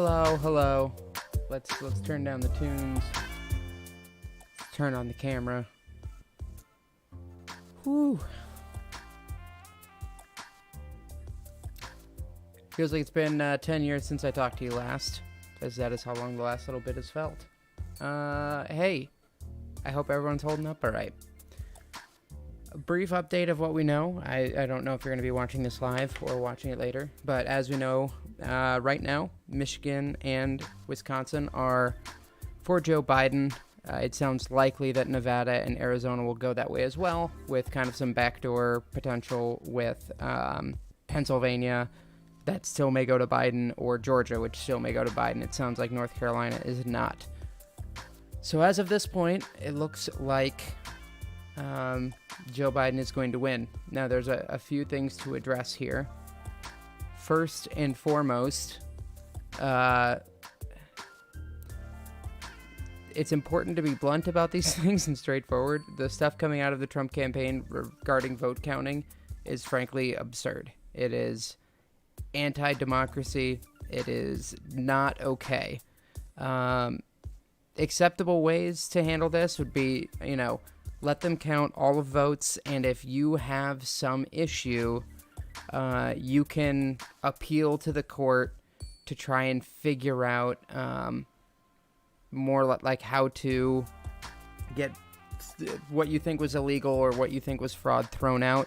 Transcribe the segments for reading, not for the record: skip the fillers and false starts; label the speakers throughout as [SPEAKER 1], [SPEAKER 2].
[SPEAKER 1] Hello. Let's turn down the tunes. Turn on the camera. Whew. Feels like it's been 10 years since I talked to you last, as that is how long the last little bit has felt. Hey, I hope everyone's holding up all right. A brief update of what we know. I don't know if you're going to be watching this live or watching it later, but as we know, right now, Michigan and Wisconsin are for Joe Biden. It sounds likely that Nevada and Arizona will go that way as well, with kind of some backdoor potential with Pennsylvania that still may go to Biden, or Georgia, which still may go to Biden. It sounds like North Carolina is not. So as of this point, it looks like Joe Biden is going to win. Now, there's a few things to address here. First and foremost, it's important to be blunt about these things and straightforward. The stuff coming out of the Trump campaign regarding vote counting is frankly absurd. It is anti-democracy. It is not okay. Acceptable ways to handle this would be, let them count all of votes, and if you have some issue, you can appeal to the court to try and figure out more like how to get what you think was illegal or what you think was fraud thrown out.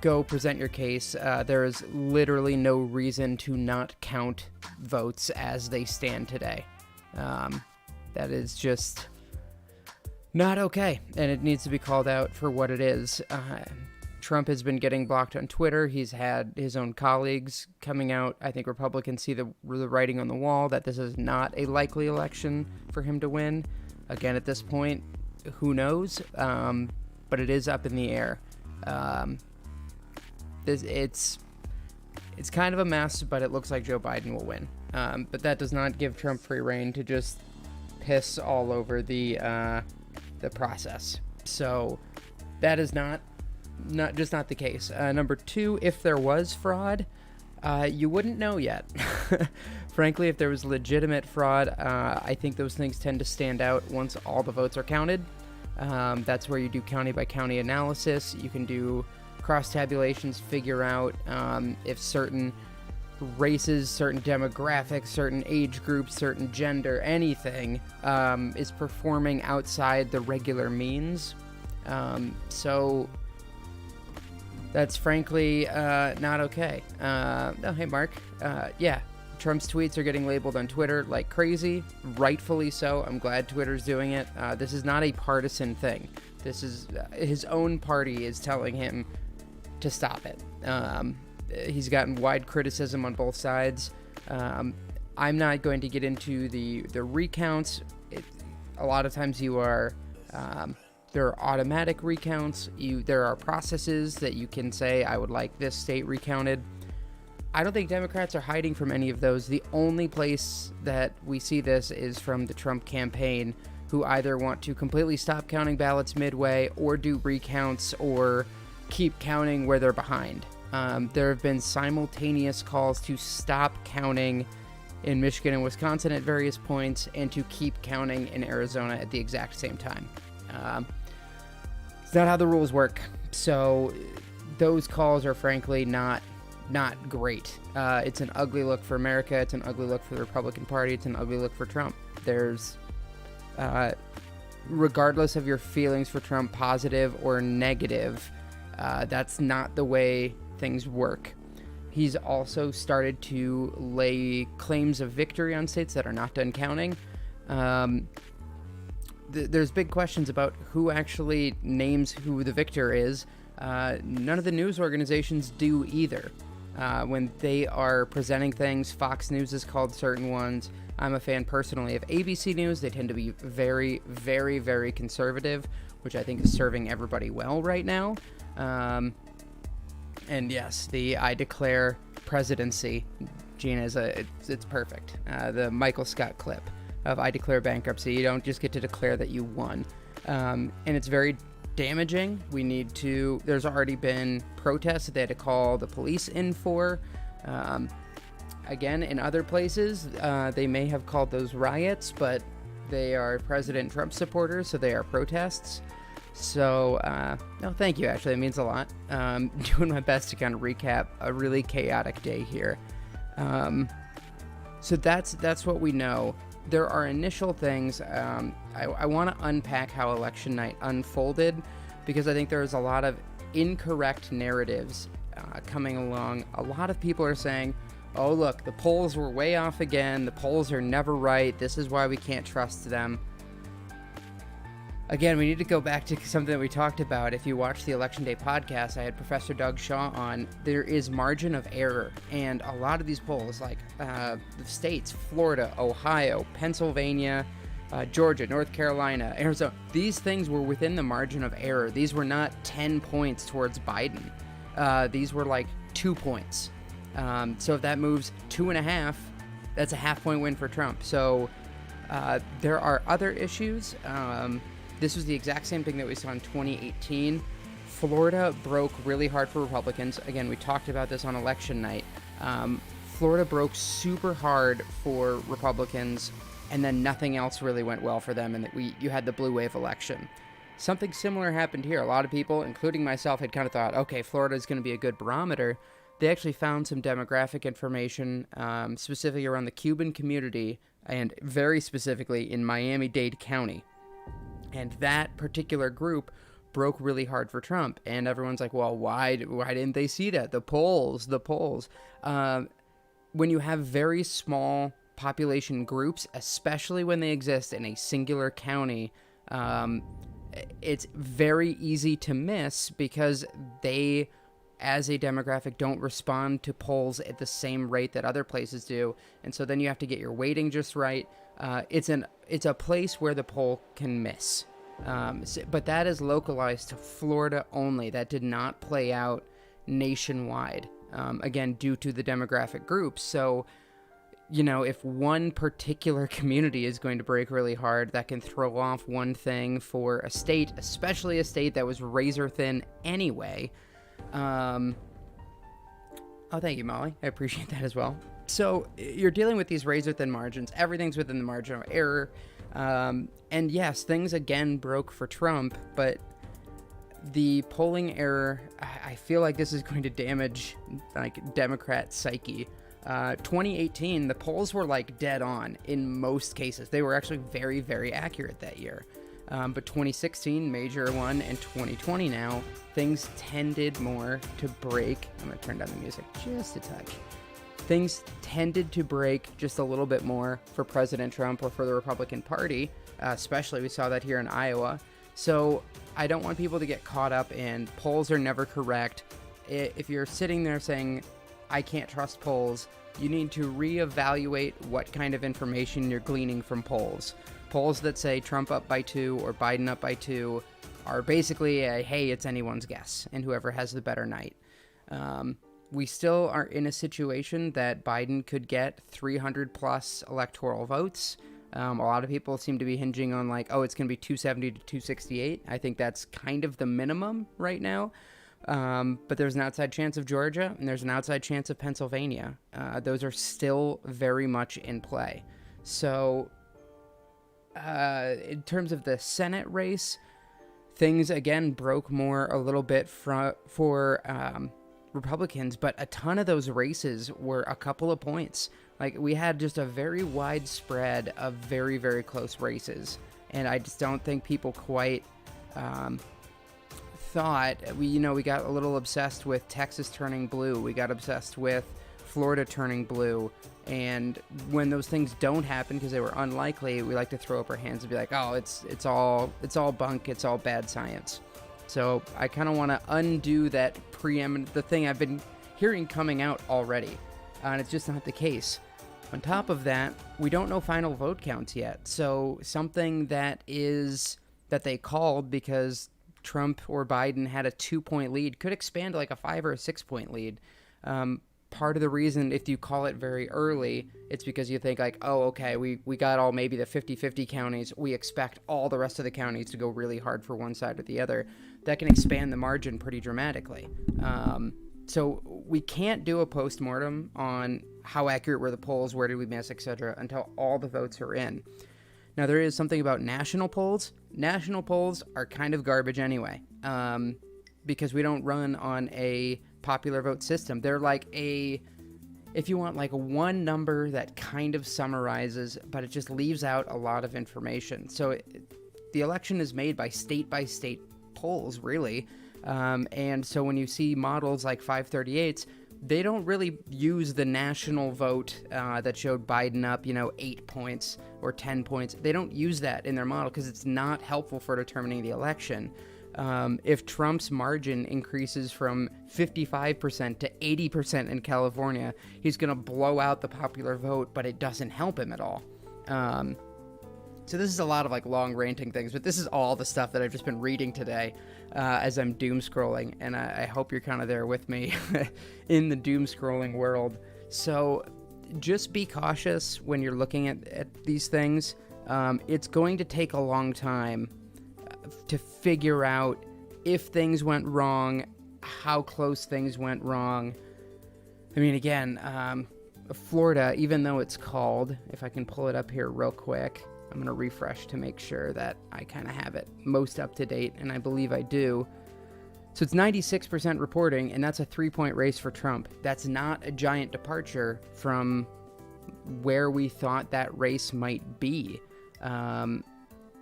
[SPEAKER 1] Go present your case. There is literally no reason to not count votes as they stand today. That is just not okay, and it needs to be called out for what it is. Trump has been getting blocked on Twitter. He's had his own colleagues coming out. I think Republicans see the writing on the wall that this is not a likely election for him to win. Again, at this point, who knows? But it is up in the air. It's kind of a mess, but it looks like Joe Biden will win. But that does not give Trump free rein to just piss all over the process. So that is not the case. Number two, if there was fraud, you wouldn't know yet. Frankly, if there was legitimate fraud, I think those things tend to stand out once all the votes are counted. That's where you do county by county analysis. You can do cross tabulations, figure out if certain races, certain demographics, certain age groups, certain gender, anything is performing outside the regular means. So that's frankly not okay. Hey, Mark. Yeah, Trump's tweets are getting labeled on Twitter like crazy, rightfully so. I'm glad Twitter's doing it. This is not a partisan thing. This is his own party is telling him to stop it. He's gotten wide criticism on both sides. I'm not going to get into the recounts. A lot of times you are... there are automatic recounts. There are processes that you can say, I would like this state recounted. I don't think Democrats are hiding from any of those. The only place that we see this is from the Trump campaign, who either want to completely stop counting ballots midway or do recounts or keep counting where they're behind. There have been simultaneous calls to stop counting in Michigan and Wisconsin at various points and to keep counting in Arizona at the exact same time. It's not how the rules work. So those calls are frankly not great. It's an ugly look for America. It's an ugly look for the Republican Party. It's an ugly look for Trump. There's, regardless of your feelings for Trump, positive or negative, that's not the way things work. He's also started to lay claims of victory on states that are not done counting. There's big questions about who actually names who the victor is. None of the news organizations do either. When they are presenting things, Fox News has called certain ones. I'm a fan personally of ABC News. They tend to be very, very, very conservative, which I think is serving everybody well right now. And yes, the I declare presidency, Gina, it's perfect. The Michael Scott clip of I declare bankruptcy. You don't just get to declare that you won. And it's very damaging. There's already been protests that they had to call the police in for. again, in other places, they may have called those riots, but they are President Trump supporters, so they are protests. So, no, thank you, actually. It means a lot. Doing my best to kind of recap a really chaotic day here. So that's what we know. There are initial things. I want to unpack how election night unfolded, because I think there's a lot of incorrect narratives coming along. A lot of people are saying, oh, look, the polls were way off again. The polls are never right. This is why we can't trust them. Again, we need to go back to something that we talked about. If you watch the Election Day podcast, I had Professor Doug Shaw on. There is margin of error, and a lot of these polls, like the states, Florida, Ohio, Pennsylvania, Georgia, North Carolina, Arizona, these things were within the margin of error. These were not 10 points towards Biden. These were like 2 points. So if that moves 2.5, that's a half-point win for Trump. So there are other issues. This was the exact same thing that we saw in 2018. Florida broke really hard for Republicans. Again, we talked about this on election night. Florida broke super hard for Republicans, and then nothing else really went well for them, and you had the blue wave election. Something similar happened here. A lot of people, including myself, had kind of thought, okay, Florida is going to be a good barometer. They actually found some demographic information, specifically around the Cuban community, and very specifically in Miami-Dade County. And that particular group broke really hard for Trump. And everyone's like, well, why didn't they see that? The polls. When you have very small population groups, especially when they exist in a singular county, it's very easy to miss, because they, as a demographic, don't respond to polls at the same rate that other places do. And so then you have to get your weighting just right. It's a place where the poll can miss. But that is localized to Florida only. That did not play out nationwide, again, due to the demographic groups. So, if one particular community is going to break really hard, that can throw off one thing for a state, especially a state that was razor thin anyway. Oh, thank you, Molly. I appreciate that as well. So you're dealing with these razor thin margins. Everything's within the margin of error. And yes, things again broke for Trump, but the polling error, I feel like this is going to damage like Democrat psyche. 2018, the polls were like dead on in most cases. They were actually very, very accurate that year. But 2016, major one, and 2020 now, things tended more to break. I'm going to turn down the music just a touch. Things tended to break just a little bit more for President Trump or for the Republican Party, especially we saw that here in Iowa. So I don't want people to get caught up in polls are never correct. If you're sitting there saying, I can't trust polls, you need to reevaluate what kind of information you're gleaning from polls. Polls that say Trump up by 2 or Biden up by 2 are basically a, hey, it's anyone's guess, and whoever has the better night. We still are in a situation that Biden could get 300 plus electoral votes. A lot of people seem to be hinging on like, oh, it's going to be 270 to 268. I think that's kind of the minimum right now. But there's an outside chance of Georgia, and there's an outside chance of Pennsylvania. Those are still very much in play. So in terms of the Senate race, things again broke more a little bit for Republicans, but a ton of those races were a couple of points. Like, we had just a very wide spread of very, very close races, and I just don't think people quite thought. We got a little obsessed with Texas turning blue. We got obsessed with Florida turning blue, and when those things don't happen because they were unlikely, we like to throw up our hands and be like, oh, it's all bunk, it's all bad science. So I kind of want to undo that the thing I've been hearing coming out already, and it's just not the case. On top of that, we don't know final vote counts yet, so something that they called because Trump or Biden had a 2-point lead could expand to like a 5 or a 6-point lead. Part of the reason, if you call it very early, it's because you think like, oh, okay, we got all maybe the 50-50 counties. We expect all the rest of the counties to go really hard for one side or the other. That can expand the margin pretty dramatically. So we can't do a postmortem on how accurate were the polls, where did we miss, etc., until all the votes are in. Now, there is something about national polls. National polls are kind of garbage anyway, because we don't run on a popular vote system. They're like if you want like one number that kind of summarizes, but it just leaves out a lot of information. So the election is made by state polls, really. And so when you see models like 538s, they don't really use the national vote that showed Biden up, 8 points or 10 points. They don't use that in their model because it's not helpful for determining the election. If Trump's margin increases from 55% to 80% in California, he's going to blow out the popular vote, but it doesn't help him at all. So this is a lot of like long ranting things, but this is all the stuff that I've just been reading today as I'm doom scrolling, and I hope you're kind of there with me in the doom scrolling world. So just be cautious when you're looking at these things. It's going to take a long time to figure out if things went wrong, how close things went wrong. I mean, again, Florida, even though it's called, if I can pull it up here real quick, I'm going to refresh to make sure that I kind of have it most up to date, and I believe I do. So it's 96% reporting, and that's a 3-point race for Trump. That's not a giant departure from where we thought that race might be.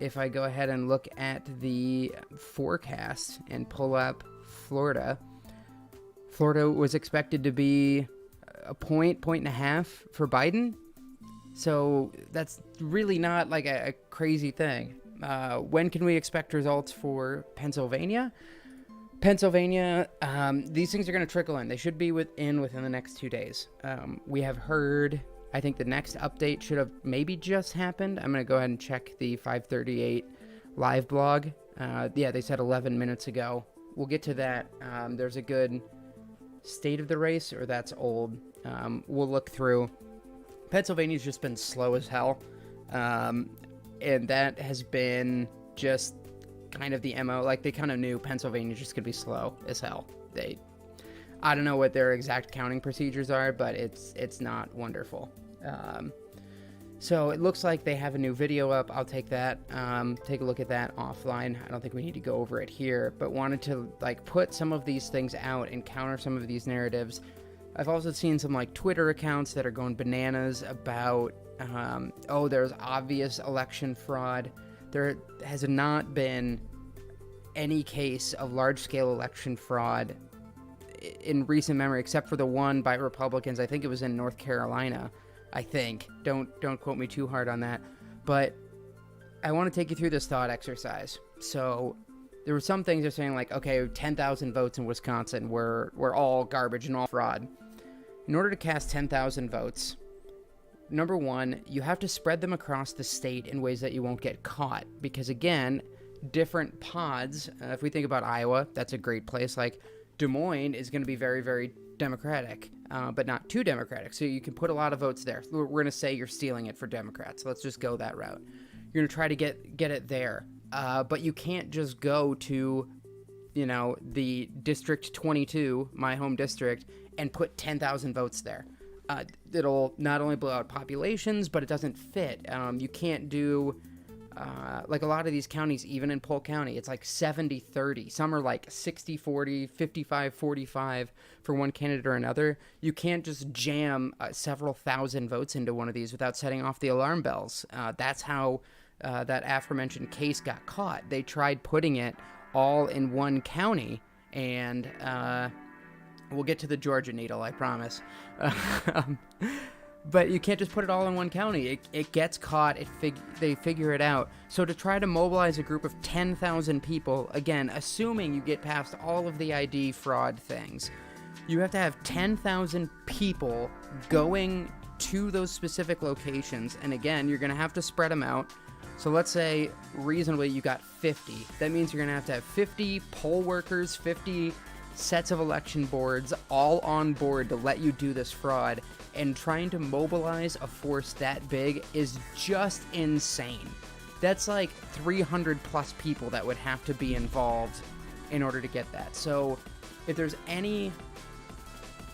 [SPEAKER 1] If I go ahead and look at the forecast and pull up Florida, Florida was expected to be a point and a half for Biden. So that's really not like a crazy thing. When can we expect results for Pennsylvania? Pennsylvania, these things are going to trickle in. They should be within the next 2 days. We have heard, I think the next update should have maybe just happened. I'm going to go ahead and check the 538 live blog. Yeah, they said 11 minutes ago. We'll get to that. There's a good state of the race, or that's old. We'll look through. Pennsylvania's just been slow as hell, and that has been just kind of the MO. Like, they kind of knew Pennsylvania's just gonna be slow as hell. I don't know what their exact counting procedures are, but it's not wonderful. So it looks like they have a new video up. I'll take that, take a look at that offline. I don't think we need to go over it here, but wanted to like put some of these things out and counter some of these narratives. I've also seen some like Twitter accounts that are going bananas about, there's obvious election fraud. There has not been any case of large-scale election fraud in recent memory, except for the one by Republicans. I think it was in North Carolina. I think. Don't quote me too hard on that. But I want to take you through this thought exercise. So there were some things they're saying like, okay, 10,000 votes in Wisconsin were all garbage and all fraud. In order to cast 10,000 votes, number one, you have to spread them across the state in ways that you won't get caught. Because again, different pods, if we think about Iowa, that's a great place. Like Des Moines is going to be very, very Democratic, but not too Democratic. So you can put a lot of votes there. We're going to say you're stealing it for Democrats. Let's just go that route. You're going to try to get it there. But you can't just go to, the District 22, my home district, and put 10,000 votes there. It'll not only blow out populations, but it doesn't fit. You can't do, like a lot of these counties, even in Polk County, it's like 70-30. Some are like 60-40, 55-45 for one candidate or another. You can't just jam several thousand votes into one of these without setting off the alarm bells. That's how that aforementioned case got caught. They tried putting it all in one county, and we'll get to the Georgia needle, I promise. But you can't just put it all in one county. It gets caught. They figure it out. So to try to mobilize a group of 10,000 people, again, assuming you get past all of the ID fraud things, you have to have 10,000 people going to those specific locations. And again, you're going to have to spread them out. So let's say reasonably you got 50. That means you're going to have 50 poll workers, 50 sets of election boards all on board to let you do this fraud, and trying to mobilize a force that big is just insane. That's like 300 plus people that would have to be involved in order to get that. So if there's any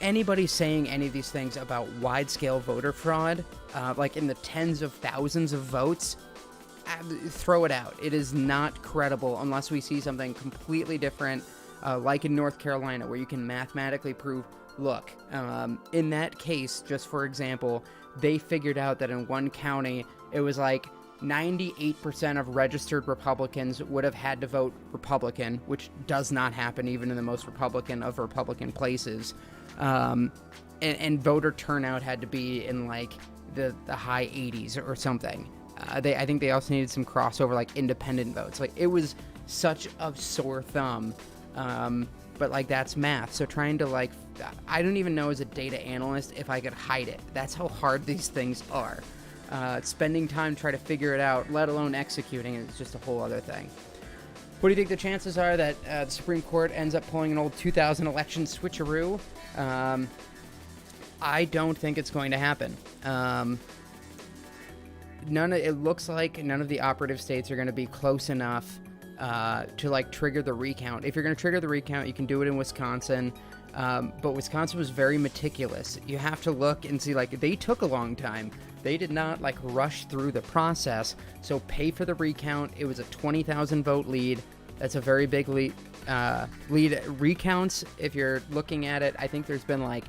[SPEAKER 1] anybody saying any of these things about wide-scale voter fraud, like in the tens of thousands of votes, throw it out. It is not credible unless we see something completely different, like in North Carolina, where you can mathematically prove, look, in that case, just for example, they figured out that in one county, it was like 98% of registered Republicans would have had to vote Republican, which does not happen even in the most Republican of Republican places. And voter turnout had to be in like the high 80s or something. I think they also needed some crossover, like independent votes. Like, it was such a sore thumb. But like, that's math. So trying to like, I don't even know as a data analyst if I could hide it. That's how hard these things are. Spending time trying to figure it out, let alone executing it, is just a whole other thing. What do you think the chances are that the Supreme Court ends up pulling an old 2000 election switcheroo? I don't think it's going to happen. It looks like none of the operative states are going to be close enough to like trigger the recount. If you're going to trigger the recount, you can do it in Wisconsin. But Wisconsin was very meticulous. You have to look and see, like, they took a long time. They did not like rush through the process. So pay for the recount. It was a 20,000 vote lead. That's a very big lead. Recounts, if you're looking at it, I think there's been like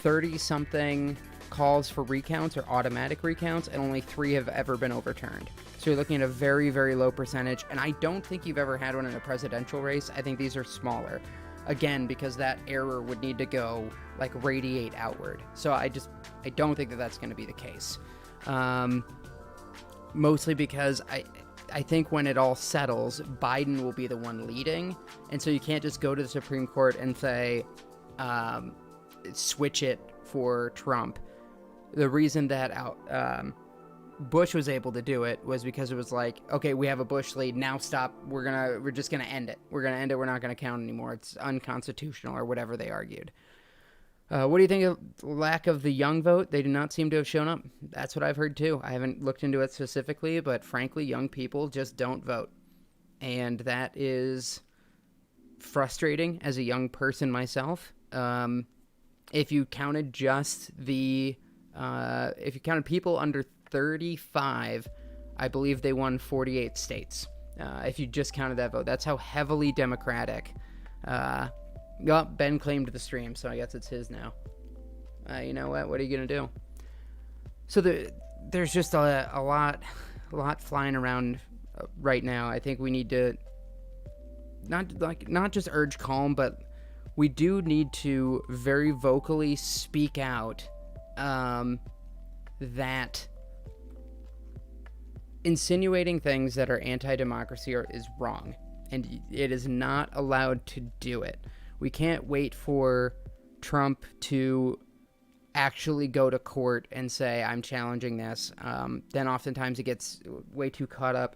[SPEAKER 1] 30 something calls for recounts or automatic recounts, and only 3 have ever been overturned. So you're looking at a very, very low percentage. And I don't think you've ever had one in a presidential race. I think these are smaller. Again, because that error would need to go, like, radiate outward. So I don't think that that's going to be the case. Mostly because I think when it all settles, Biden will be the one leading. And so you can't just go to the Supreme Court and say, switch it for Trump. The reason that Bush was able to do it was because it was like, okay, we have a Bush lead, now stop, we're just gonna end it, we're not gonna count anymore, it's unconstitutional, or whatever they argued. What do you think of lack of the young vote? They do not seem to have shown up. That's what I've heard too. I haven't looked into it specifically, but frankly, young people just don't vote, and that is frustrating as a young person myself. If you counted if you counted people under 35, I believe they won 48 states. If you just counted that vote, that's how heavily Democratic. Ben claimed the stream, so I guess it's his now. You know what? What are you gonna do? So there's just a lot flying around right now. I think we need to not just urge calm, but we do need to very vocally speak out that insinuating things that are anti-democracy is wrong, and it is not allowed to do it. We can't wait for Trump to actually go to court and say, I'm challenging this. Then oftentimes it gets way too caught up.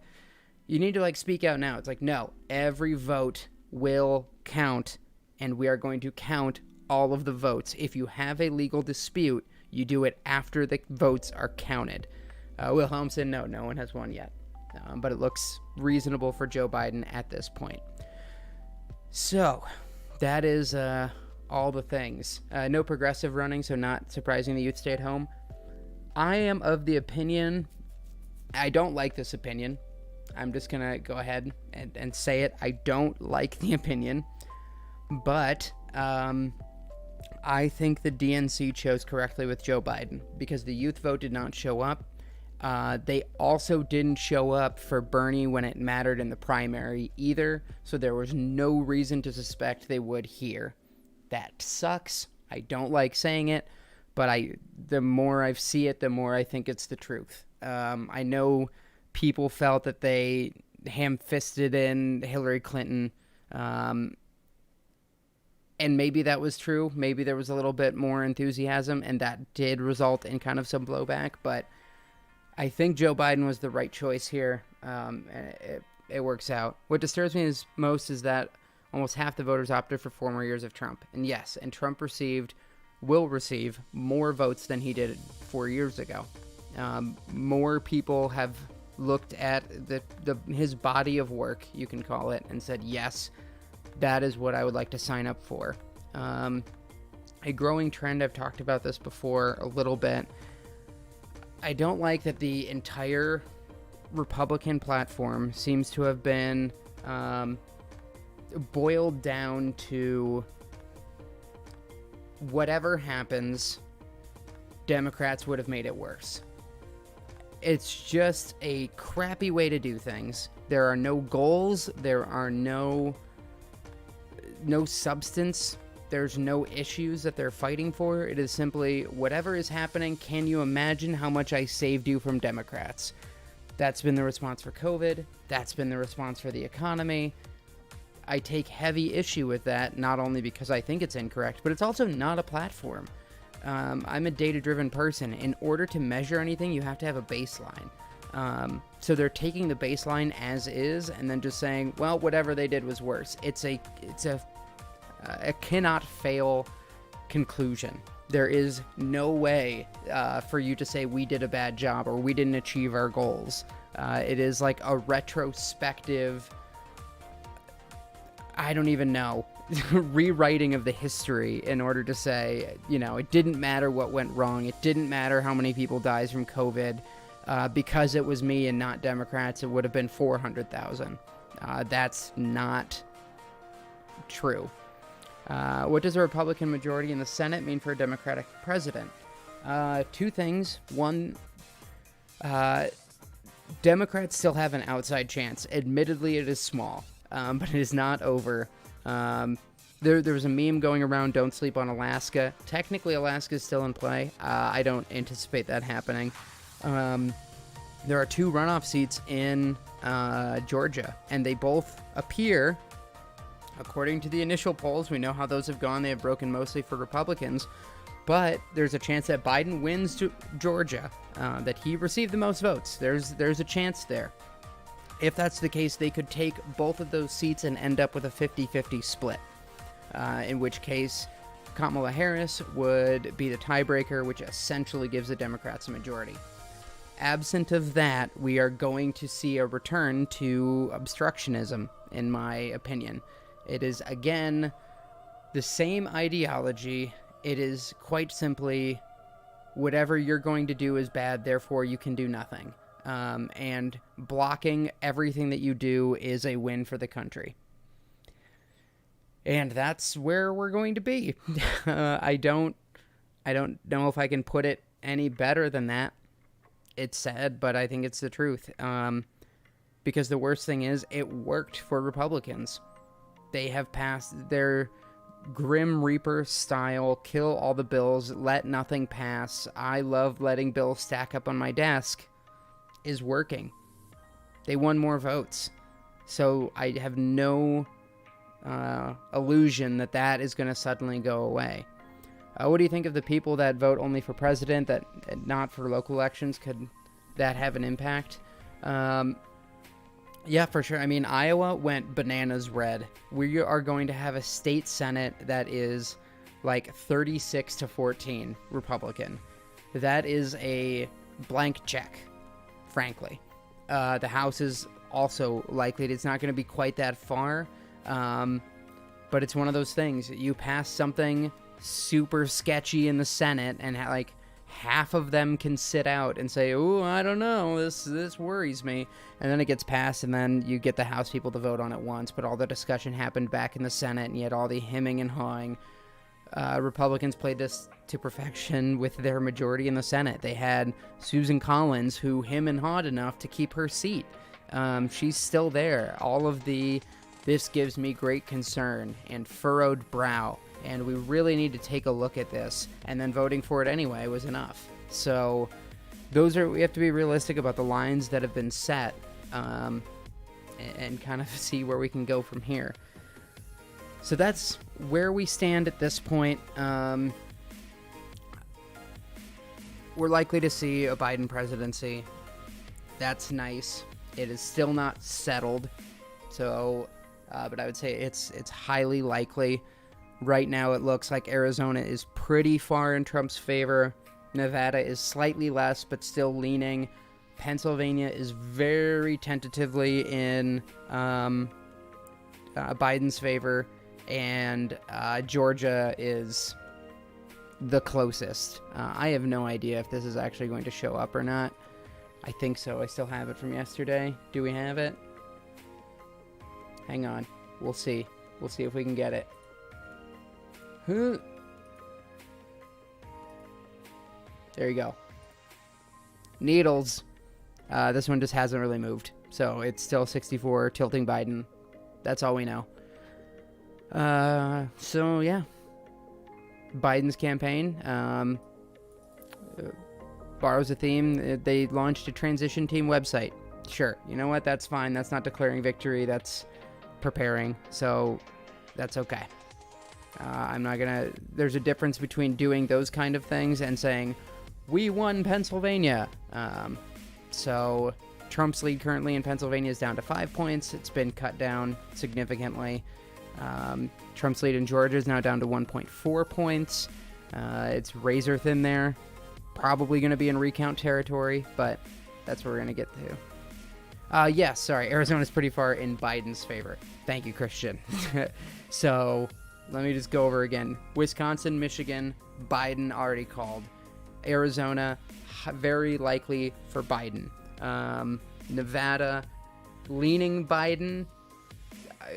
[SPEAKER 1] You need to like speak out now. It's like, no, every vote will count, and we are going to count all of the votes. If you have a legal dispute, you do it after the votes are counted. Wilhelmsen, no one has won yet. But it looks reasonable for Joe Biden at this point. So, that is all the things. No progressive running, so not surprising the youth stay at home. I am of the opinion, I don't like this opinion. I'm just going to go ahead and say it. I don't like the opinion. But I think the DNC chose correctly with Joe Biden because the youth vote did not show up. They also didn't show up for Bernie when it mattered in the primary either, so there was no reason to suspect they would here. That sucks. I don't like saying it, but the more I see it, the more I think it's the truth. I know people felt that they ham-fisted in Hillary Clinton, and maybe that was true. Maybe there was a little bit more enthusiasm, and that did result in kind of some blowback, but I think Joe Biden was the right choice here. It works out. What disturbs me most is that almost half the voters opted for 4 more years of Trump. And yes, and Trump will receive more votes than he did 4 years ago. More people have looked at his body of work, you can call it, and said, yes, that is what I would like to sign up for. a growing trend. I've talked about this before a little bit. I don't like that the entire Republican platform seems to have been boiled down to whatever happens, Democrats would have made it worse. It's just a crappy way to do things. There are no goals. There are no substance. There's no issues that they're fighting for. It is simply whatever is happening. Can you imagine how much I saved you from Democrats? That's been the response for COVID. That's been the response for the economy. I take heavy issue with that, not only because I think it's incorrect, but it's also not a platform. I'm a data-driven person. In order to measure anything, you have to have a baseline. So they're taking the baseline as is and then just saying, well, whatever they did was worse. It's a cannot fail conclusion. There is no way for you to say we did a bad job or we didn't achieve our goals. It is like a retrospective, I don't even know, rewriting of the history in order to say, it didn't matter what went wrong. It didn't matter how many people died from COVID. Because it was me and not Democrats, it would have been 400,000. That's not true. What does a Republican majority in the Senate mean for a Democratic president? Two things. One, Democrats still have an outside chance. Admittedly, it is small, but it is not over. There was a meme going around, don't sleep on Alaska. Technically, Alaska is still in play. I don't anticipate that happening. There are 2 runoff seats in Georgia, and they both appear, according to the initial polls, we know how those have gone. They have broken mostly for Republicans, but there's a chance that Biden wins Georgia, that he received the most votes. There's a chance there. If that's the case, they could take both of those seats and end up with a 50-50 split, in which case Kamala Harris would be the tiebreaker, which essentially gives the Democrats a majority. Absent of that, we are going to see a return to obstructionism, in my opinion. It is, again, the same ideology. It is quite simply, whatever you're going to do is bad, therefore you can do nothing. And blocking everything that you do is a win for the country. And that's where we're going to be. I don't know if I can put it any better than that. It's sad, but I think it's the truth. Because the worst thing is, it worked for Republicans. They have passed their Grim Reaper style, kill all the bills, let nothing pass. I love letting bills stack up on my desk. Is working. They won more votes. So I have no illusion that is going to suddenly go away. What do you think of the people that vote only for president, that not for local elections? Could that have an impact? Yeah, for sure. I mean, Iowa went bananas red. We are going to have a state senate that is like 36-14 Republican. That is a blank check, frankly. The House is also likely. It's not going to be quite that far, but it's one of those things. You pass something super sketchy in the Senate, and like half of them can sit out and say, "Oh, I don't know, this worries me," and then it gets passed, and then you get the House people to vote on it once, but all the discussion happened back in the Senate, and you had all the hemming and hawing. Republicans played this to perfection with their majority in the Senate. They had Susan Collins, who hem and hawed enough to keep her seat. She's still there. All of this gives me great concern and furrowed brow, and we really need to take a look at this, and then voting for it anyway was enough. So we have to be realistic about the lines that have been set, and kind of see where we can go from here. So that's where we stand at this point. We're likely to see a Biden presidency. That's nice. It is still not settled, so but I would say it's highly likely. Right now it looks like Arizona is pretty far in Trump's favor. Nevada is slightly less, but still leaning. Pennsylvania is very tentatively in Biden's favor, and Georgia is the closest. I have no idea if this is actually going to show up or not. I think so. I still have it from yesterday. Do we have it? Hang on. We'll see. We'll see if we can get it. Huh. There you go. Needles. This one just hasn't really moved. So it's still 64, tilting Biden. That's all we know. So, yeah. Biden's campaign borrows a theme. They launched a transition team website. Sure. You know what? That's fine. That's not declaring victory. That's preparing. So that's okay. I'm not going to... There's a difference between doing those kind of things and saying, we won Pennsylvania. So Trump's lead currently in Pennsylvania is down to 5 points. It's been cut down significantly. Trump's lead in Georgia is now down to 1.4 points. It's razor thin there. Probably going to be in recount territory, but that's where we're going to get to. Yes, sorry. Arizona's pretty far in Biden's favor. Thank you, Christian. So let me just go over again. Wisconsin, Michigan, Biden already called. Arizona, very likely for Biden. Nevada, leaning Biden.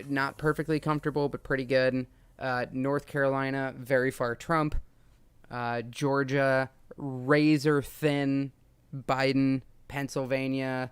[SPEAKER 1] Not perfectly comfortable, but pretty good. North Carolina, very far Trump. Georgia, razor thin Biden. Pennsylvania,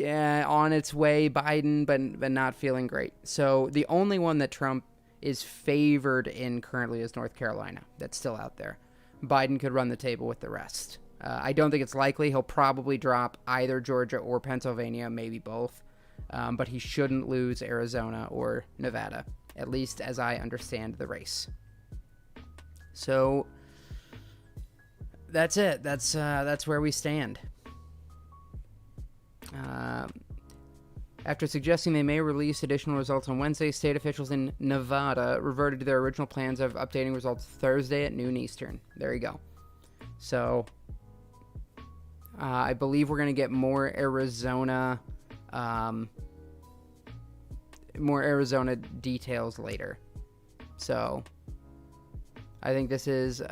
[SPEAKER 1] on its way Biden, but not feeling great. So the only one that Trump is favored in currently is North Carolina. That's still out there. Biden could run the table with the rest. I don't think it's likely. He'll probably drop either Georgia or Pennsylvania, maybe both. But he shouldn't lose Arizona or Nevada, at least as I understand the race. So that's it. That's where we stand. After suggesting they may release additional results on Wednesday, state officials in Nevada reverted to their original plans of updating results Thursday at noon Eastern. There you go. So I believe we're going to get more Arizona details later. So I think this is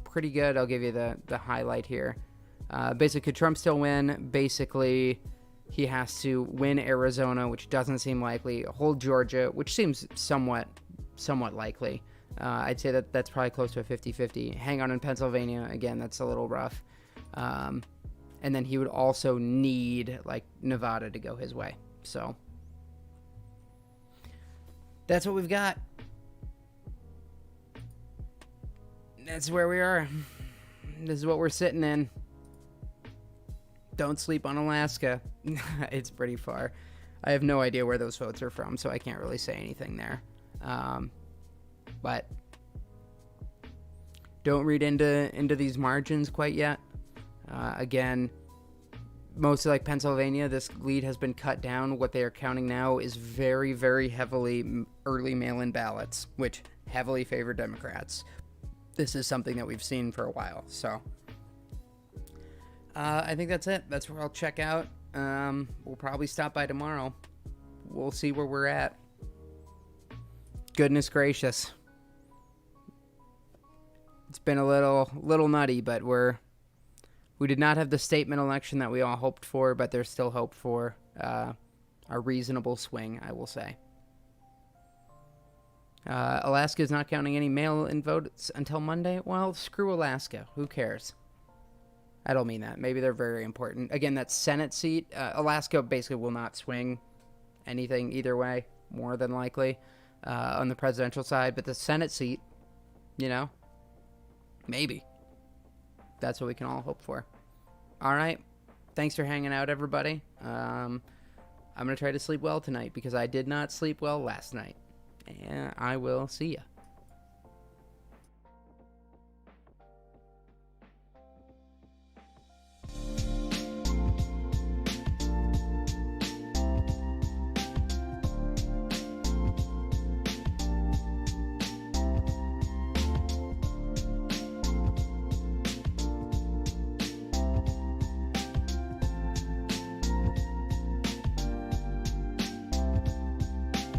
[SPEAKER 1] pretty good. I'll give you the highlight here. Basically, could Trump still win? Basically, he has to win Arizona, which doesn't seem likely. Hold Georgia, which seems somewhat likely. I'd say that's probably close to a 50-50. Hang on in Pennsylvania. Again, that's a little rough. And then he would also need, like, Nevada to go his way. So that's what we've got. That's where we are. This is what we're sitting in. Don't sleep on Alaska. It's pretty far. I have no idea where those votes are from, so I can't really say anything there. But don't read into these margins quite yet. Again, mostly like Pennsylvania, this lead has been cut down. What they are counting now is very, very heavily early mail-in ballots, which heavily favor Democrats. This is something that we've seen for a while, so I think that's it. That's where I'll check out. We'll probably stop by tomorrow. We'll see where we're at. Goodness gracious. It's been a little nutty, but we did not have the statement election that we all hoped for, but there's still hope for a reasonable swing, I will say. Alaska is not counting any mail-in votes until Monday. Well, screw Alaska. Who cares? I don't mean that. Maybe they're very important. Again, that Senate seat, Alaska basically will not swing anything either way, more than likely, on the presidential side. But the Senate seat, maybe. That's what we can all hope for. All right. Thanks for hanging out, everybody. I'm going to try to sleep well tonight because I did not sleep well last night. And I will see ya.